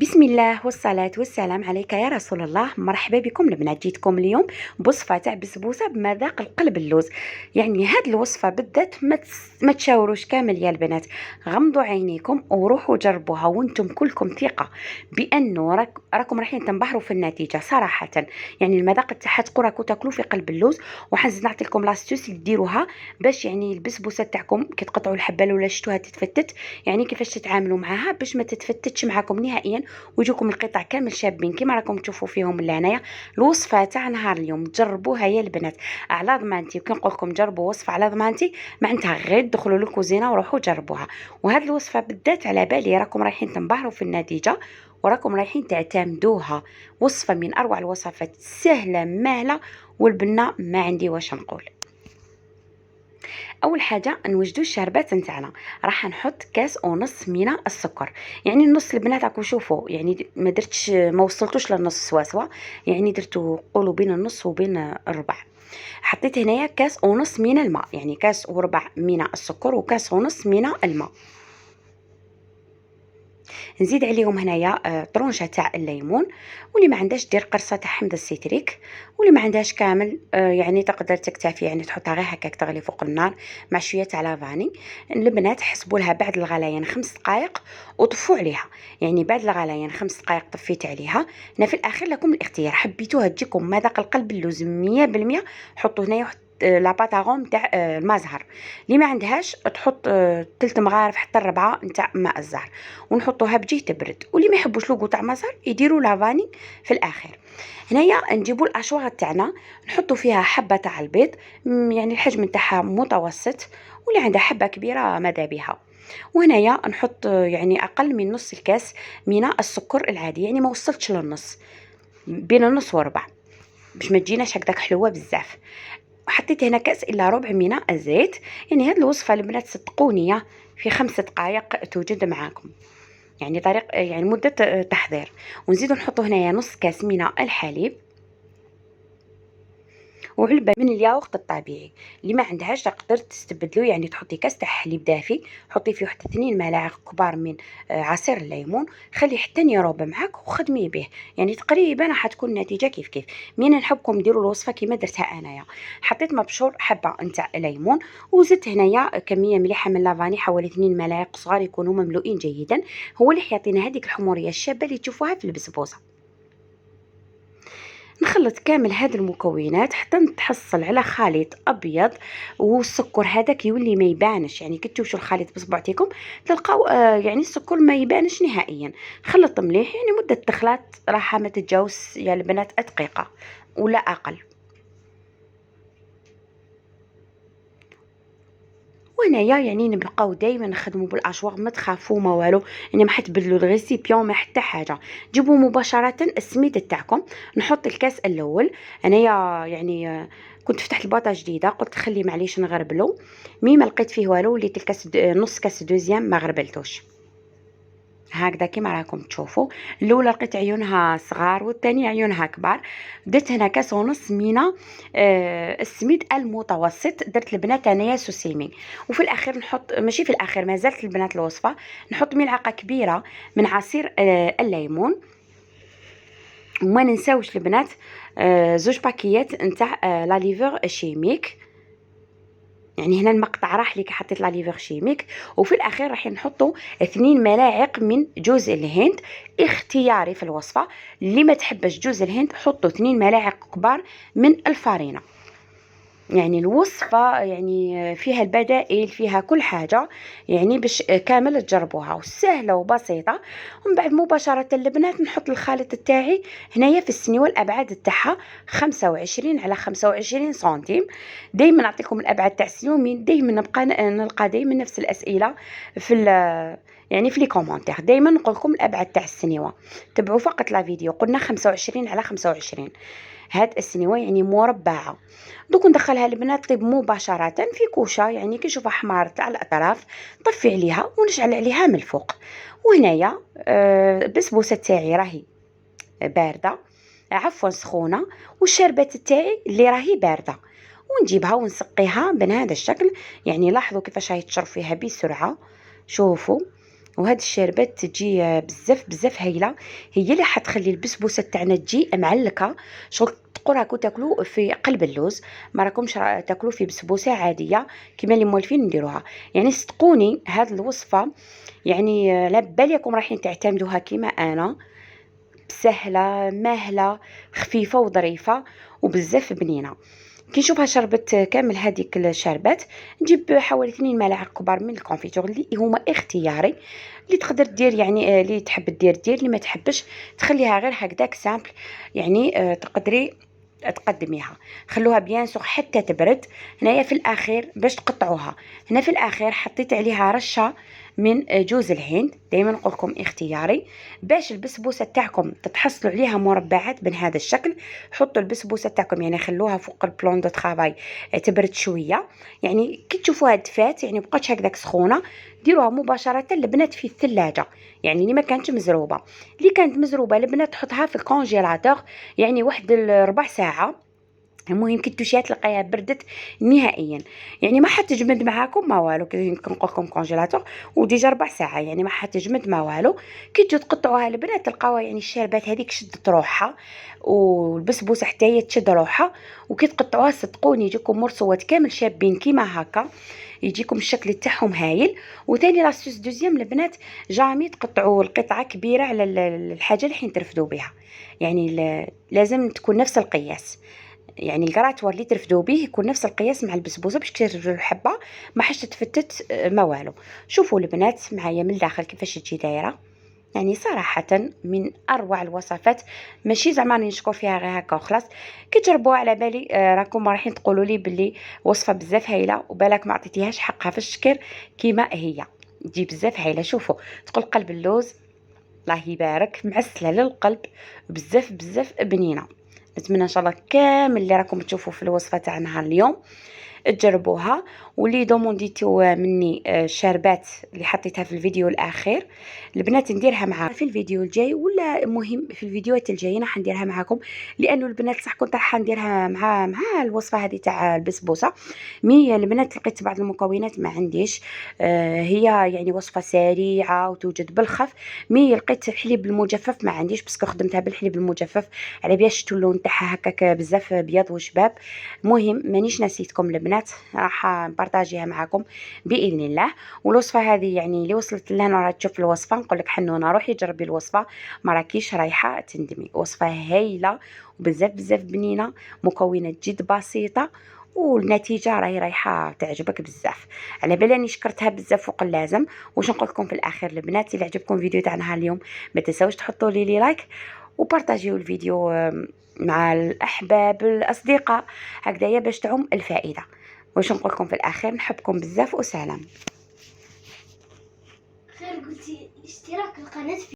بسم الله والصلاة والسلام عليك يا رسول الله. مرحبا بكم البنات، جيتكم اليوم بوصفة تاع بسبوسة بمذاق القلب اللوز. يعني هاد الوصفة بالذات ما تشاوروش كامل يا البنات، غمضوا عينيكم وروحوا جربوها وانتم كلكم ثقة بانه راكم رايحين تنبهروا في النتيجة صراحة. يعني المذاق تاعها تقول راكم تاكلوا في قلب اللوز. وحنزيد نعطي لكم لاستيوس اللي ديروها باش يعني البسبوسة تاعكم كي تقطعوا الحبة ولا شفتوها تتفتت، يعني كيفاش تتعاملوا معها باش ما تتفتتش معكم نهائيا ويجوكم القطع كامل شابين كما راكم تشوفوا فيهم لهنايا. الوصفه تاع نهار اليوم جربوها يا البنات على ضمانتي، وكنقول لكم جربوا وصفه على ضمانتي معناتها غير دخلوا للكوزينه وروحوا جربوها. وهذه الوصفه بالذات على بالي راكم رايحين تنبهروا في النتيجه وراكم رايحين تعتمدوها. وصفه من اروع الوصفات، سهله ماهله والبنه ما عندي واش نقول. اول حاجه نوجدوا الشربات نتاعنا. راح نحط كاس ونص من السكر، يعني النص البنات راكم شوفوا، يعني ما وصلتوش للنص سوا، يعني درتو قولوا بين النص وبين الربع. حطيت هنايا كاس ونص من الماء، يعني كاس وربع من السكر وكاس ونص من الماء. نزيد عليهم هنايا طرونشه تاع الليمون، واللي ما عندهاش دير قرصه تاع حمض السيتريك، واللي ما عندهاش كامل يعني تقدر تكتفي، يعني تحطها غير هكاك تغلي فوق النار مع شويه تاع لافاني. البنات حسبوا لها بعد الغليان 5 دقائق وطفوا عليها، يعني بعد الغليان 5 دقائق طفيت عليها. هنا في الاخير لكم الاختيار، حبيتوها تجيكم مذاق القلب اللوز 100%، حطوا هنايا لا باتاغون تاع الماء زهر. اللي ما عندهاش تحط 3 مغارف حتى 4 نتاع ماء الزهر ونحطوها بجيه تبرد. واللي ما يحبوش لوغو تاع مزهر يديروا لافاني في الاخر. هنايا نجيبوا الاشواغ تاعنا نحطوا فيها حبه تاع البيض، يعني الحجم تاعها متوسط، واللي عندها حبه كبيره ماذا بها. وهنايا نحط يعني اقل من نص الكاس من السكر العادي، يعني ما وصلتش للنص، بين النص وربع باش ما تجيناش هكذاك حلوه بزاف. وحطيت هنا كاس الا ربع من الزيت. يعني هذه الوصفه البنات صدقوني في 5 دقائق توجد معاكم، يعني طريق يعني مدة تحضير. ونزيد نحط هنايا نص كاس من الحليب وعلبة من الياغورت الطبيعي. اللي ما عندهاش تقدر تستبدلو، يعني تحطي كاس تاع حليب دافي، حطي فيه واحد 2 ملاعق كبار من عصير الليمون، خليه حتى يروب معاك وخدمي به. يعني تقريبا راح تكون النتيجه كيف كيف. من نحبكم ديروا الوصفه كيما درتها انايا. حطيت مبشور حبه نتاع ليمون، وزدت هنايا كميه مليحه من لافاني حوالي 2 ملاعق صغار يكونوا مملوئين جيدا، هو اللي حيعطينا هذيك الحموريه الشابه اللي تشوفوها في البسبوسه. نخلط كامل هاد المكونات حتى نتحصل على خليط ابيض، والسكر هذاك يولي ما يبانش، يعني كي تشوفوا الخليط بصبعتكم تلقاو يعني السكر ما يبانش نهائيا. خلط مليح، يعني مده التخلاط راح ما تتجاوز يا البنات دقيقه ولا اقل. وهنايا يعني نبقاو دائما نخدموا بالاشواغ، ما تخافوا ما والو، يعني ما حتبدلوا الريسيبيون ما حتى حاجه. جيبوا مباشره السميد تاعكم. نحط الكاس الاول انايا، يعني كنت فتحت الباطه جديده قلت خلي معليش نغربلو، مي ما لقيت فيه والو وليت الكاس نص كاس دوزيام ما غربلتوش هكذا كيما راكم تشوفوا. الاولى لقيت عيونها صغار والثانيه عيونها كبار. درت هنا كاس ونص من السميد المتوسط، درت البنات انايا سوسيمي. وفي الاخير نحط، ماشي في الاخير ما زالت البنات الوصفه، نحط ملعقه كبيره من عصير الليمون. وما ننساوش البنات زوج باكيات نتاع لا ليفر شيميك، يعني هنا المقطع راح لي حطيت لا ليفر شيميك. وفي الاخير راح نحطوا 2 ملاعق من جوز الهند، اختياري في الوصفه. اللي ما تحبش جوز الهند حطوا 2 ملاعق كبار من الفارينه. يعني الوصفة يعني فيها البدائل، فيها كل حاجة، يعني باش كامل تجربوها وسهلة وبسيطة. ومن بعد مباشرة البنات نحط الخليط تاعي هنايا في السنيوة. الأبعاد تاعها 25 على 25 سنتيم. دايما نعطيكم الأبعاد تاع السنيوة، دايما نلقى دايما نفس الأسئلة في يعني في لي كومونتير، دايما نقول لكم الأبعاد تاع السنيوة. تبعوا فقط لا فيديو، قلنا 25 على 25. هاد السنيوة يعني مربعة. دوك ندخلها البنات طيب مباشرة في كوشة، يعني كي نشوفها حمارت على الأطراف طفي عليها ونشعل عليها من الفوق. وهنايا البسبوسة تاعي راهي باردة، عفوا سخونة، والشربات تاعي اللي راهي باردة. ونجيبها ونسقيها بهذا الشكل. يعني لاحظوا كيفاش راهي تشرب فيها بسرعة، شوفوا وهاد الشربات تجي بزاف بزاف هايله، هي اللي حتخلي البسبوسه تاعنا تجي معلكه، شغل تقوا راكو تاكلوا في قلب اللوز، ما راكمش تاكلوا في بسبوسه عاديه كيما اللي موالفين نديروها. يعني صدقوني هاد الوصفه يعني على بالكم رايحين تعتمدوها كيما انا، سهله ماهله خفيفه وظريفه وبزاف بنينه. كي نشوفها شربت كامل هذيك الشربات، نجيب حوالي 2 ملاعق كبار من الكونفيتور اللي هما اختياري، اللي تقدر دير يعني اللي تحب دير اللي ما تحبش تخليها غير هكذاك سامبل. يعني تقدري تقدميها، خلوها بيان سوغ حتى تبرد. هنايا في الاخير باش تقطعوها، هنا في الاخير حطيت عليها رشه من جوز الهند، دائما نقول لكم اختياري، باش البسبوسه تاعكم تتحصلوا عليها مربعات من هذا الشكل. حطوا البسبوسه تاعكم يعني خلوها فوق البلون دو طرافاي تبرد شويه، يعني كي تشوفوها دفات يعني بقاتش هكذاك سخونه، ديروها مباشره البنات في الثلاجه، يعني اللي ما كانتش مزروبه. اللي كانت مزروبه البنات تحطها في الكونجيلاتور يعني واحد ربع ساعه. المهم كي تمشيها تلقايها بردت نهائيا، يعني ما حتجمد معاكم ما والو، كنقول لكم كونجيلاتور وديجا ربع ساعه يعني ما حتجمد ما والو. كي تجوا تقطعوها البنات تلقاوها يعني الشربات هذيك شدت روحها، والبسبوسه حتى هي تشد روحها. وكي تقطعوها صدقوني يجيكم مرصوات كامل شابين كيما هكا، يجيكم الشكل تاعهم هايل. وثاني لاستوس دوزيام البنات، جامي تقطعوا القطعه كبيره على الحاجه اللي حين ترفدوا بها، يعني لازم تكون نفس القياس، يعني الكراتور اللي ترفدوا به يكون نفس القياس مع البسبوسه باش ترفدوا الحبه ما حش تتفتت ما والو. شوفوا البنات معايا من الداخل كيفاش تجي دايره، يعني صراحه من اروع الوصفات، ماشي زعما راني نشكر فيها غير هكا وخلاص. كي تجربوها على بالي راكم رايحين تقولوا لي باللي وصفه بزاف هايله، وبالك ما عطيتيهاش حقها في الشكر كيما هي، تجي بزاف هايله. شوفوا تقول قلب اللوز الله يبارك معسله للقلب، بزاف بزاف بنينه. نتمنى ان شاء الله كامل اللي راكم تشوفوا في الوصفه تاع نهار اليوم تجربوها. واللي دومونديتو مني الشربات اللي حطيتها في الفيديو الاخير، البنات نديرها مع في الفيديو الجاي، ولا مهم في الفيديوهات الجايين راح نديرها معكم، لانه البنات صح كنت راح نديرها مع الوصفه هذه تاع البسبوسه. مي البنات لقيت بعض المكونات ما عنديش، هي يعني وصفه سريعه وتوجد بالخف. مي لقيت الحليب المجفف ما عنديش، باسكو خدمتها بالحليب المجفف على بياش شتو اللون تاعها هكاك بزاف بيض وشباب. مهم مانيش نسيتكم البنات، راح نبارطاجيها معكم باذن الله. والوصفه هذه يعني اللي وصلت لهنا راه تشوف الوصفه نقول لك حنونه روحي جربي الوصفه، ما راكيش رايحه تندمي. وصفه هايله وبزاف بزاف بنينه، مكونات جد بسيطه، والنتيجه راهي رايحه تعجبك بزاف. على بالي اني شكرتها بزاف فوق اللازم. واش نقول لكم في الاخير البنات، الا عجبكم الفيديو تاع نهار اليوم ما تنساوش تحطوا لي لايك وبارطاجيو الفيديو مع الاحباب الاصدقاء، هكذايا باش تعم الفائده. واش نقول لكم في الاخير، نحبكم بزاف وسلام. خير قلتي اشتراك القناه.